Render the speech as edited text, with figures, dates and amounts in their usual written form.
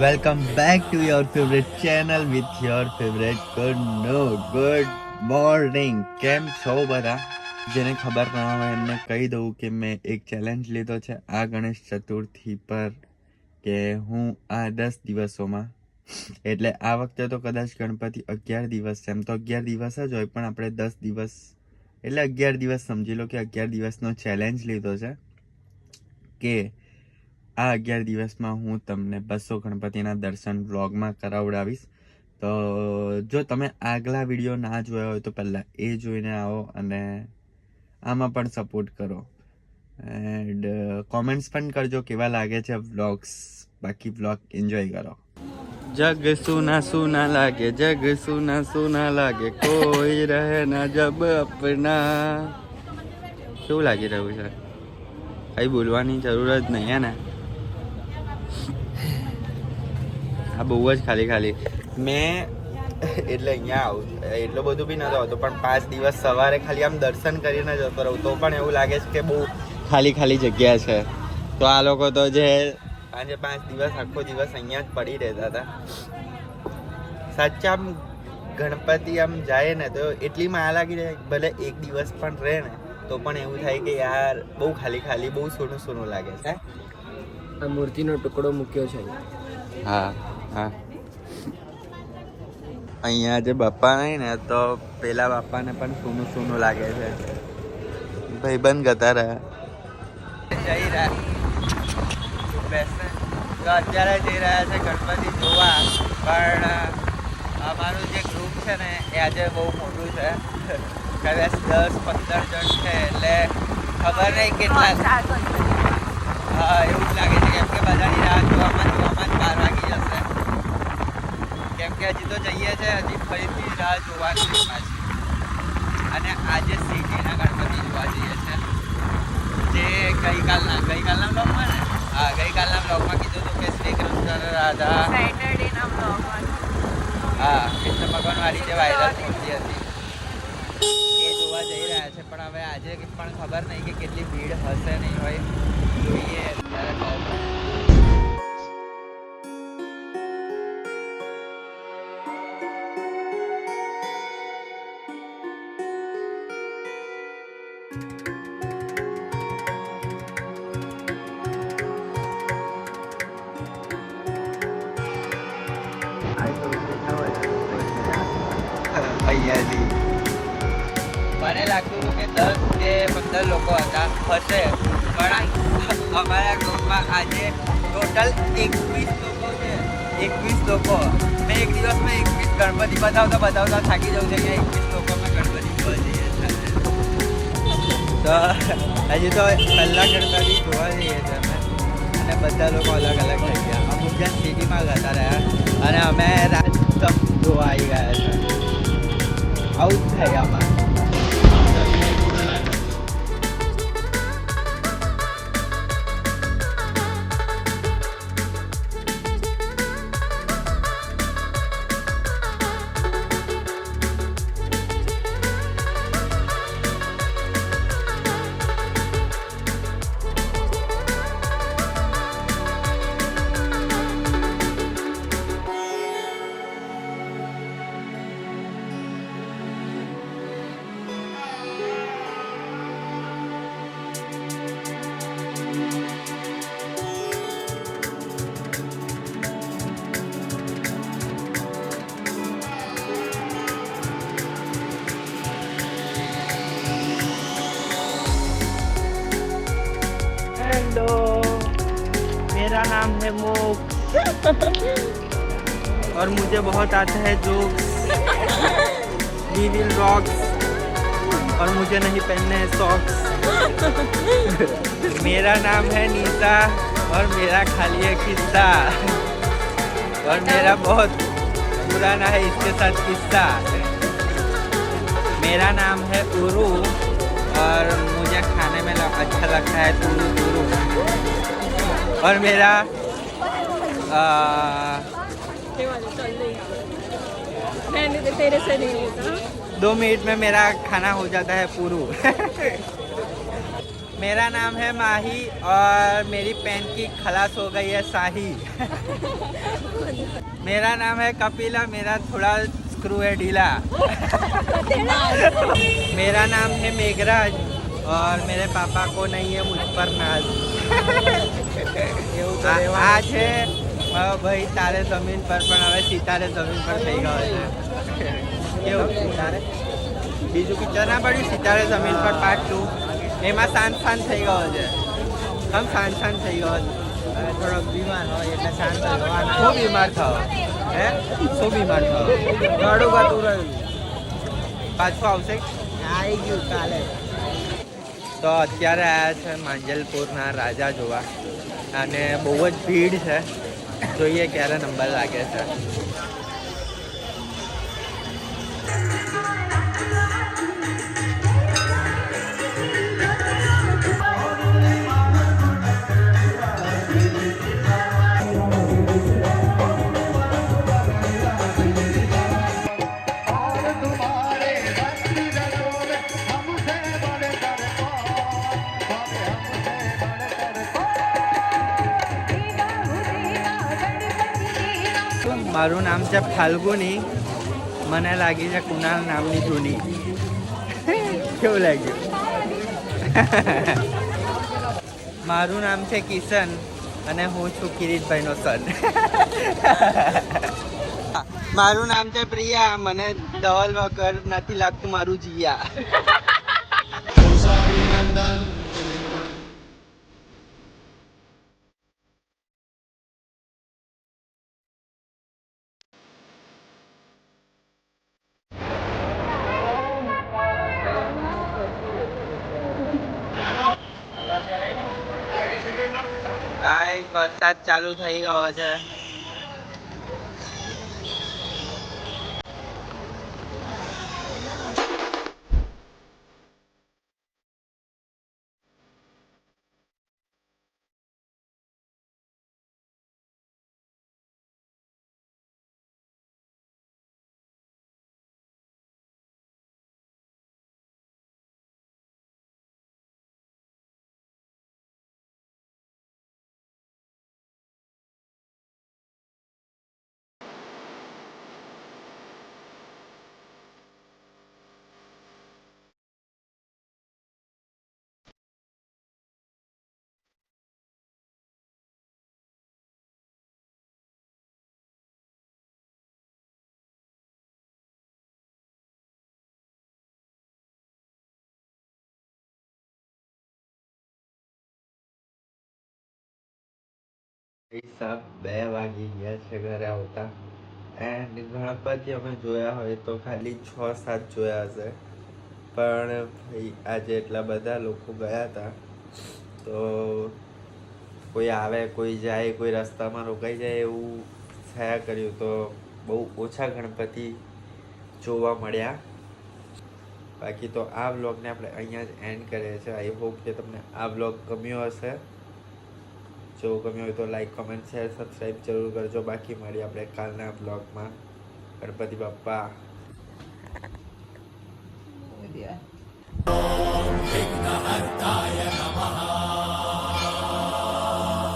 Welcome back to your favorite channel with your favorite good morning. કેમ છો બધા? જેને ખબર ના હોય એમને કહી દઉં કે મેં એક ચેલેન્જ લીધો છે આ ગણેશ ચતુર્થી પર કે હું આ 10 દિવસોમાં એટલે આ વખતે તો કદાચ ગણપતિ 11 દિવસ છે, એમ તો 11 દિવસ જ હોય, પણ આપણે 10 દિવસ એટલે 11 દિવસ સમજી લો કે 11 દિવસનો ચેલેન્જ લીધો છે કે આ 11 દિવસમાં હું તમને 200 ગણપતિના દર્શન વ્લોગમાં કરાવડાવીશ. તો જો તમે આગલા વિડીયો ના જોયા હોય તો પહેલાં એ જોઈને આવો અને આમાં પણ સપોર્ટ કરો એન્ડ કોમેન્ટ્સ પણ કરજો કેવા લાગે છે વ્લોગ્સ. બાકી વ્લોગ એન્જોય કરો. જગ સુના સુના લાગે, જગ સુના સુના લાગે, કોઈ રહે ના જબ અપના. કેવું લાગી રહ્યું છે? કઈ બોલવાની જરૂર જ નહીં હે ને? આ બહુ જ ખાલી મેં એટલે અહીંયા આવું એટલું બધું બી નતો આવતો, પણ 5 દિવસ સવારે ખાલી આમ દર્શન કરીને જતો રહું તો પણ એવું લાગે છે કે બહુ ખાલી જગ્યા છે. તો આ લોકો તો જે આજે 5 દિવસ આખો દિવસ અહીંયા જ પડી રહેતા હતા. સાચા આમ ગણપતિ આમ જાય ને તો એટલી માયા લાગી જાય, ભલે એક દિવસ પણ રહે ને તો પણ એવું થાય કે યાર બહુ ખાલી બહુ સોનું લાગે છે. આ મૂર્તિનો ટુકડો મૂક્યો છે. હા અહીંયા જે બાપા નહીં ને તો પેલા બાપાને પણ સૂનું લાગે છે. ભાઈબંધ ગતા રહ્યા જઈ રહ્યા તો અત્યારે જઈ રહ્યા છે ગણપતિ જોવા, પણ અમારું જે ગ્રુપ છે ને એ આજે બહુ મોટું છે, કદાચ 10-15 જણ છે, એટલે ખબર નહીં કેટલા. હા એવું જ લાગે છે, કેમ કે બધાની રાહ જોવામાં 12 વાગી જશે, કેમ કે હજી તો જઈએ છે, હજી ફરીથી રાહ જોવાની પાછી. અને આજે સિટીના ગણપતિ જોવા જઈએ છે, જે ગઈકાલના બ્લોગમાં ને ગઈકાલના બ્લોગમાં કીધું હતું કે શ્રી કૃષ્ણ રાધા સેટરડેના બ્લોગમાં કૃષ્ણ ભગવાનવાળી જે વાયરલ મૂર્તિ હતી એ જોવા જઈ રહ્યા છે. પણ હવે આજે પણ ખબર નહીં કે કેટલી ભીડ હશે નહીં હોય, જોઈએ ત્યારે ખબર. અહીંયાથી મને લાગતું હતું કે 10 કે 15 લોકો હતા હશે, પણ અમારા ગ્રુપમાં આજે ટોટલ 21 લોકો છે. 21 લોકો. મેં એક દિવસમાં 21 ગણપતિ બતાવતા થાકી જવું છે કે 21 લોકોમાં ગણપતિ જોવા જઈએ છે. તો હજી તો પહેલા ગણપતિ જોવા જઈએ છીએ અમે, અને બધા લોકો અલગ થઈ ગયા. અમુક જણ સિટીમાં જતા રહ્યા અને અમે રાજસ્તંભ જોવા આવી ગયા છે. આવું જ થાય આમાં. हेलो, मेरा नाम है मोक्ष और मुझे बहुत आता है जोक्स. वी विल रॉक्स और मुझे नहीं पहनने हैं सॉक्स. मेरा नाम है नीता और मेरा खाली है किस्सा, और मेरा बहुत पुराना है इसके साथ किस्सा. मेरा नाम है उरू और मुझे खाने में अच्छा लगता है तुरू. और मेरा तेरे से नहीं होता. 2 मिनट में मेरा खाना हो जाता है पूरू. मेरा नाम है माही और मेरी पेन की खलास हो गई है शाही. मेरा नाम है कपिला, मेरा थोड़ा स्क्रू है ढीला। मेरा नाम है मेघराज और मेरे पापा को नहीं है मुझ पर नाज। आज है भाई તારે જમીન પર પણ હવે સિતારે જમીન પર થઈ ગયો છે. કેવું સિતારે બીજું પિક્ચર ના પડ્યું સિતારે જમીન પર પાર્ટ 2 એમાં શાંત થઈ ગયો છે. આમ શાંત થઈ ગયો છે. થોડોક બીમાર હોય એટલે શાંત રહેવાનું. શું બીમાર થયો હે? શું બીમાર થયો? ગાડું ગાતું રહ્યું. પાછું આવશે? આવી ગયું કાલે. તો અત્યારે આવ્યા છે માંજલપુરના રાજા જોવા અને બહુ જ ભીડ છે. જોઈએ ક્યારે નંબર લાગે છે. મારું નામ છે ફાલ્ગુની, મને લાગી છે કુનાલ નામની જૂની. કેવું લાગ્યું? મારું નામ છે કિશન અને હું છું કિરીટભાઈનો સન. મારું નામ છે પ્રિયા, મને ધવલ વગર નથી લાગતું મારું જીયા. વરસાદ ચાલુ થઈ ગયો છે. સાહેબ 2 વાગી ગયા છે ઘરે આવતા. એન્ડ ગણપતિ અમે જોયા હોય તો ખાલી 6-7 જોયા હશે, પણ ભાઈ આજે એટલા બધા લોકો ગયા હતા તો કોઈ આવે કોઈ જાય, કોઈ રસ્તામાં રોકાઈ જાય એવું થયા કર્યું. તો બહુ ઓછા ગણપતિ જોવા મળ્યા. બાકી તો આ વ્લોગને આપણે અહીંયા જ એન્ડ કરીએ છીએ. આઈ હોપ કે તમને આ વ્લોગ ગમ્યો હશે. જો ગમ્યો હોય તો લાઈક, કોમેન્ટ, શેર, સબસ્ક્રાઈબ જરૂર કરજો. બાકી મળીએ આપણે કાલના બ્લોગમાં. ગણપતિ બાપ્પા. ઓમ વિઘ્નહર્તાય નમઃ.